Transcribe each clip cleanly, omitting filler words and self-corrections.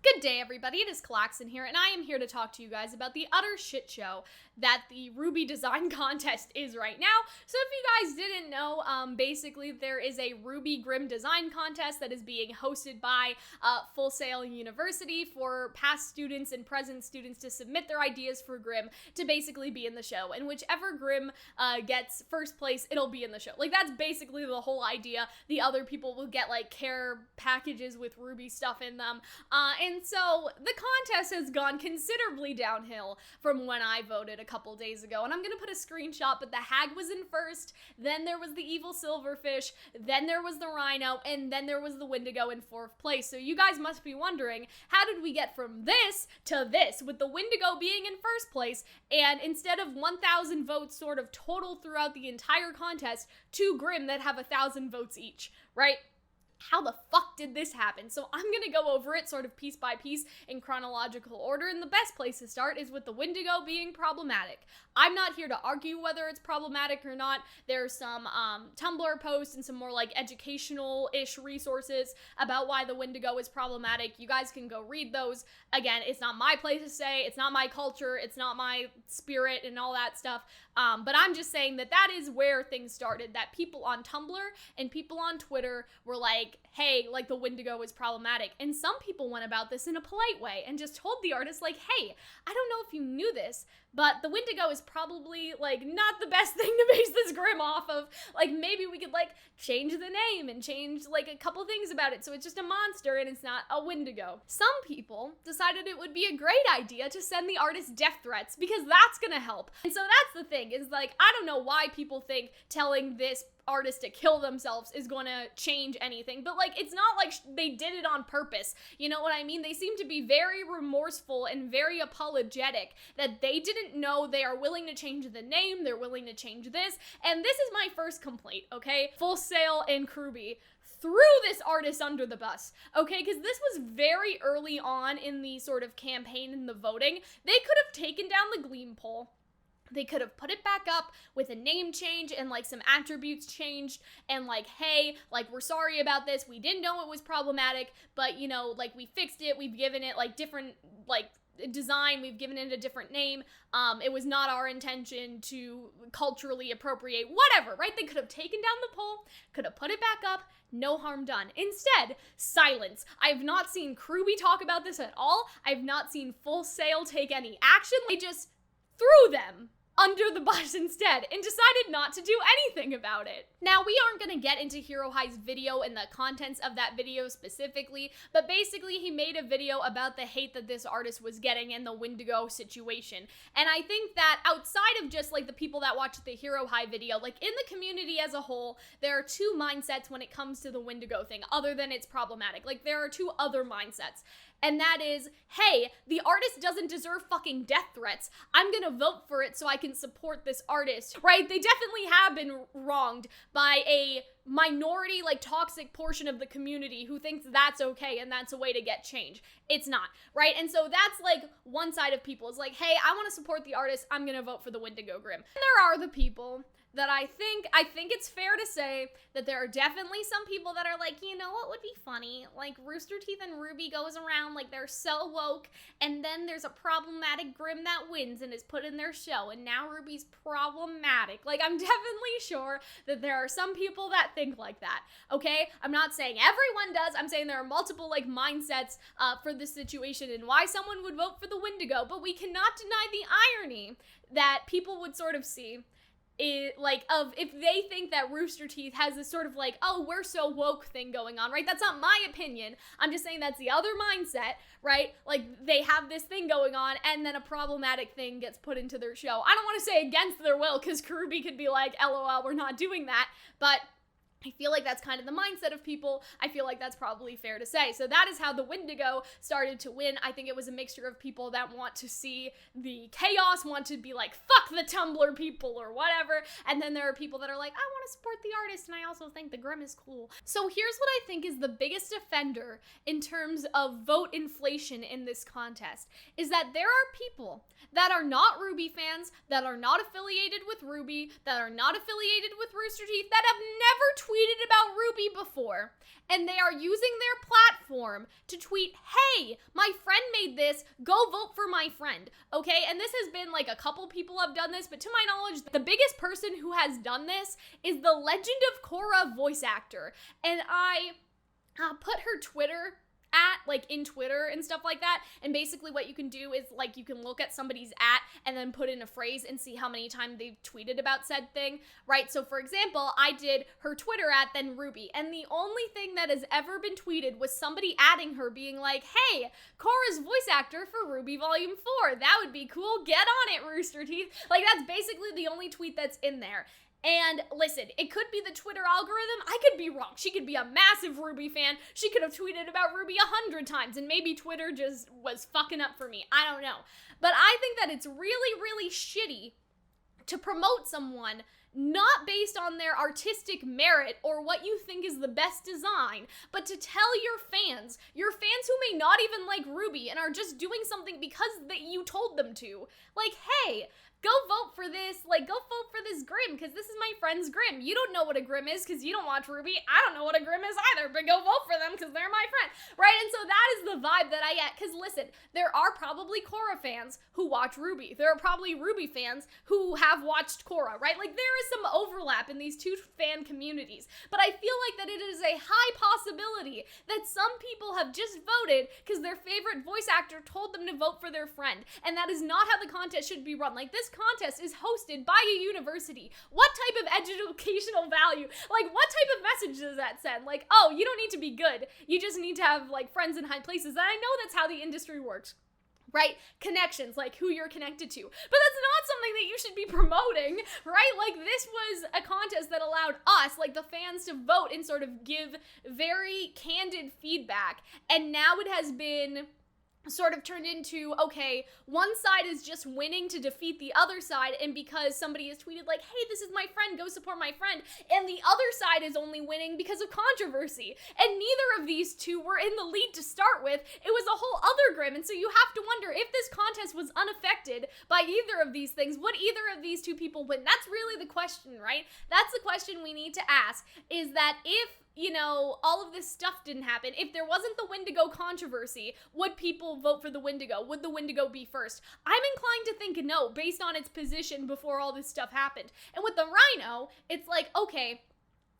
Good day, everybody. It is Calxiyn here, and I am here to talk to you guys about the utter shit show that the RWBY design contest is right now. So if you guys didn't know, basically there is a RWBY Grimm design contest that is being hosted by Full Sail University for past students and present students to submit their ideas for Grimm to basically be in the show. And whichever Grimm gets first place, it'll be in the show. Like, that's basically the whole idea. The other people will get, like, care packages with RWBY stuff in them. And so the contest has gone considerably downhill from when I voted a couple days ago. And I'm going to put a screenshot, but the hag was in first, then there was the evil silverfish, then there was the rhino, and then there was the Windigo in fourth place. So you guys must be wondering, how did we get from this to this, with the Windigo being in first place, and instead of 1,000 votes sort of total throughout the entire contest, 2 Grimm that have 1,000 votes each, right? How the fuck did this happen? So I'm gonna go over it sort of piece by piece in chronological order, and the best place to start is with the Windigo being problematic. I'm not here to argue whether it's problematic or not. There's some Tumblr posts and some more like educational-ish resources about why the Windigo is problematic. You guys can go read those. Again, it's not my place to say, it's not my culture, it's not my spirit and all that stuff, but I'm just saying that that is where things started, that people on Tumblr and people on Twitter were like, hey, like, the Windigo is problematic. And some people went about this in a polite way and just told the artist, like, hey, I don't know if you knew this, but the Windigo is probably, like, not the best thing to base this Grimm off of. Like, maybe we could, like, change the name and change, like, a couple things about it so it's just a monster and it's not a Windigo. Some people decided it would be a great idea to send the artist death threats because that's gonna help. And so that's the thing, is, like, I don't know why people think telling this artist to kill themselves is gonna change anything, but, like, it's not like they did it on purpose, you know what I mean? They seem to be very remorseful and very apologetic that they didn't know. They are willing to change the name, they're willing to change this, and this is my first complaint, okay? Full Sail and RWBY threw this artist under the bus, okay? Because this was very early on in the sort of campaign and the voting. They could have taken down the Gleam poll. They could have put it back up with a name change and, like, some attributes changed and, like, hey, like, we're sorry about this. We didn't know it was problematic, but, you know, like, we fixed it. We've given it, like, different, like, design. We've given it a different name. It was not our intention to culturally appropriate, whatever, right? They could have taken down the poll, could have put it back up, no harm done. Instead, silence. I've not seen RWBY talk about this at all. I've not seen Full Sail take any action. They just threw them under the bus instead and decided not to do anything about it. Now, we aren't gonna get into Hero High's video and the contents of that video specifically, but basically he made a video about the hate that this artist was getting in the Windigo situation. And I think that outside of just, like, the people that watched the Hero High video, like, in the community as a whole, there are 2 mindsets when it comes to the Windigo thing, other than it's problematic. Like, there are 2 other mindsets. And that is, hey, the artist doesn't deserve fucking death threats. I'm gonna vote for it so I can support this artist, right? They definitely have been wronged by a minority, like, toxic portion of the community who thinks that's okay and that's a way to get change. It's not, right? And so that's, like, one side of people. It's like, hey, I want to support the artist. I'm gonna vote for the Windigo Grimm. And there are the people that I think it's fair to say that there are definitely some people that are like, you know what would be funny? Like, Rooster Teeth and RWBY goes around like they're so woke, and then there's a problematic Grimm that wins and is put in their show, and now RWBY's problematic. Like, I'm definitely sure that there are some people that think like that, okay? I'm not saying everyone does. I'm saying there are multiple, like, mindsets for this situation and why someone would vote for the Windigo, but we cannot deny the irony that people would sort of see if they think that Rooster Teeth has this sort of, like, oh, we're so woke thing going on, right? That's not my opinion. I'm just saying that's the other mindset, right? Like, they have this thing going on, and then a problematic thing gets put into their show. I don't want to say against their will, because RWBY could be like, LOL, we're not doing that, but I feel like that's kind of the mindset of people. I feel like that's probably fair to say. So that is how the Windigo started to win. I think it was a mixture of people that want to see the chaos, want to be like, fuck the Tumblr people or whatever. And then there are people that are like, I want to support the artist and I also think the Grimm is cool. So here's what I think is the biggest offender in terms of vote inflation in this contest, is that there are people that are not RWBY fans, that are not affiliated with RWBY, that are not affiliated with Rooster Teeth, that have never tweeted about RWBY before, and they are using their platform to tweet, hey, my friend made this, go vote for my friend, okay? And this has been like a couple people have done this, but to my knowledge, the biggest person who has done this is the Legend of Korra voice actor. And I put her Twitter in Twitter and stuff like that, and basically what you can do is, like, you can look at somebody's and then put in a phrase and see how many times they've tweeted about said thing, right? So for example, I did her Twitter then RWBY, and the only thing that has ever been tweeted was somebody adding her being like, hey, Korra's voice actor for RWBY Volume 4, that would be cool, get on it, Rooster Teeth. Like, that's basically the only tweet that's in there. And listen, it could be the Twitter algorithm. I could be wrong. She could be a massive RWBY fan. She could have tweeted about RWBY 100 times, and maybe Twitter just was fucking up for me. I don't know. But I think that it's really, really shitty to promote someone not based on their artistic merit or what you think is the best design, but to tell your fans who may not even like RWBY and are just doing something because that you told them to, like, hey, go vote for this, like, go vote for this Grimm, because this is my friend's Grimm. You don't know what a Grimm is, because you don't watch RWBY. I don't know what a Grimm is either, but go vote for them, because they're my friend, right? And so that is the vibe that I get, because listen, there are probably Korra fans who watch RWBY. There are probably RWBY fans who have watched Korra, right? Like, there is some overlap in these two fan communities, but I feel like that it is a high possibility that some people have just voted because their favorite voice actor told them to vote for their friend, and that is not how the contest should be run. Like, this contest is hosted by a university. What type of educational value, like, what type of message does that send? Like, oh, you don't need to be good, you just need to have, like, friends in high places. And I know that's how the industry works, right? Connections, like who you're connected to. But that's not something that you should be promoting, right? Like, this was a contest that allowed us, like the fans, to vote and sort of give very candid feedback. And now it has been sort of turned into, okay, one side is just winning to defeat the other side, and because somebody has tweeted like, hey, this is my friend, go support my friend, and the other side is only winning because of controversy, and neither of these two were in the lead to start with. It was a whole other Grimm, and so you have to wonder, if this contest was unaffected by either of these things, would either of these two people win? That's really the question, right? That's the question we need to ask, is that if, you know, all of this stuff didn't happen, if there wasn't the Windigo controversy, would people vote for the Windigo? Would the Windigo be first? I'm inclined to think no, based on its position before all this stuff happened. And with the Rhino, it's like, okay,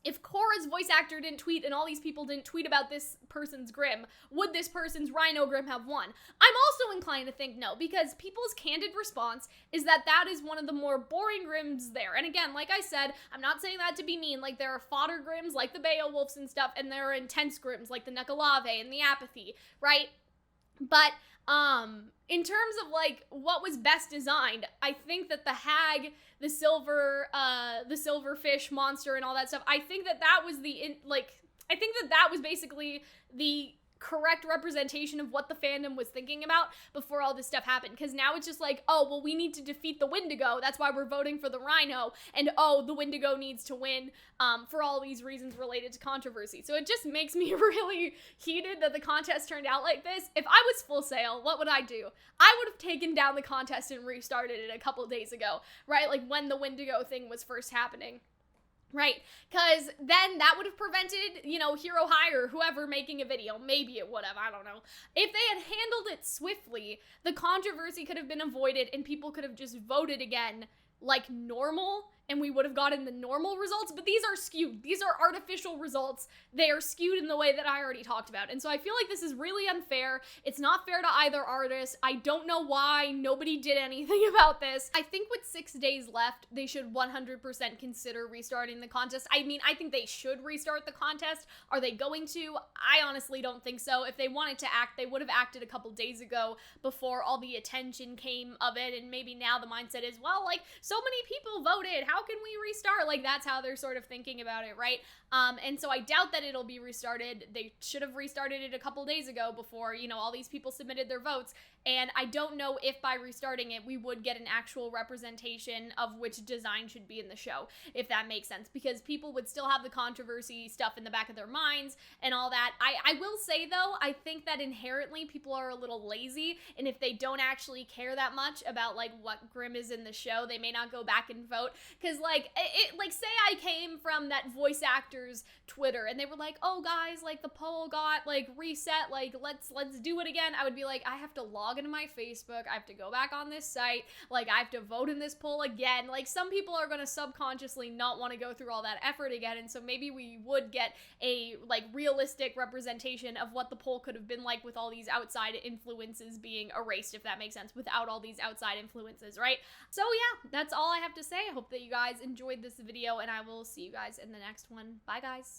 if Korra's voice actor didn't tweet and all these people didn't tweet about this person's Grimm, would this person's Rhino Grimm have won? I'm also inclined to think no, because people's candid response is that that is one of the more boring Grimms there. And again, like I said, I'm not saying that to be mean. Like, there are fodder Grimms like the Beowulfs and stuff, and there are intense Grimms like the Nukalave and the Apathy, right? But in terms of, like, what was best designed, I think that the hag, the silverfish monster and all that stuff, I think that that was I think that that was basically the correct representation of what the fandom was thinking about before all this stuff happened. Because now it's just like, oh, well, we need to defeat the Windigo, that's why we're voting for the Rhino, and oh, the Windigo needs to win for all these reasons related to controversy. So it just makes me really heated that the contest turned out like this. If I was Full Sail, what would I do? I would have taken down the contest and restarted it a couple days ago, right? Like, when the Windigo thing was first happening. Right, because then that would have prevented, you know, Hero High or whoever making a video, maybe it would have, I don't know. If they had handled it swiftly, the controversy could have been avoided and people could have just voted again like normal, and we would have gotten the normal results, but these are skewed. These are artificial results. They are skewed in the way that I already talked about, and so I feel like this is really unfair. It's not fair to either artist. I don't know why nobody did anything about this. I think with 6 days left, they should 100% consider restarting the contest. I mean, I think they should restart the contest. Are they going to? I honestly don't think so. If they wanted to act, they would have acted a couple days ago before all the attention came of it, and maybe now the mindset is, well, like, so many people voted, how can we restart? Like, that's how they're sort of thinking about it, right? And so I doubt that it'll be restarted. They should have restarted it a couple days ago before, you know, all these people submitted their votes. And I don't know if by restarting it, we would get an actual representation of which design should be in the show, if that makes sense, because people would still have the controversy stuff in the back of their minds and all that. I will say, though, I think that inherently people are a little lazy, and if they don't actually care that much about, like, what Grimm is in the show, they may not not go back and vote. Because, like, like, say I came from that voice actor's Twitter, and they were like, oh, guys, like, the poll got, like, reset, like, let's do it again. I would be like, I have to log into my Facebook, I have to go back on this site, like, I have to vote in this poll again. Like, some people are gonna subconsciously not want to go through all that effort again, and so maybe we would get a, like, realistic representation of what the poll could have been like with all these outside influences being erased, if that makes sense, without all these outside influences, right? So yeah, that's all I have to say. I hope that you guys enjoyed this video, and I will see you guys in the next one. Bye, guys.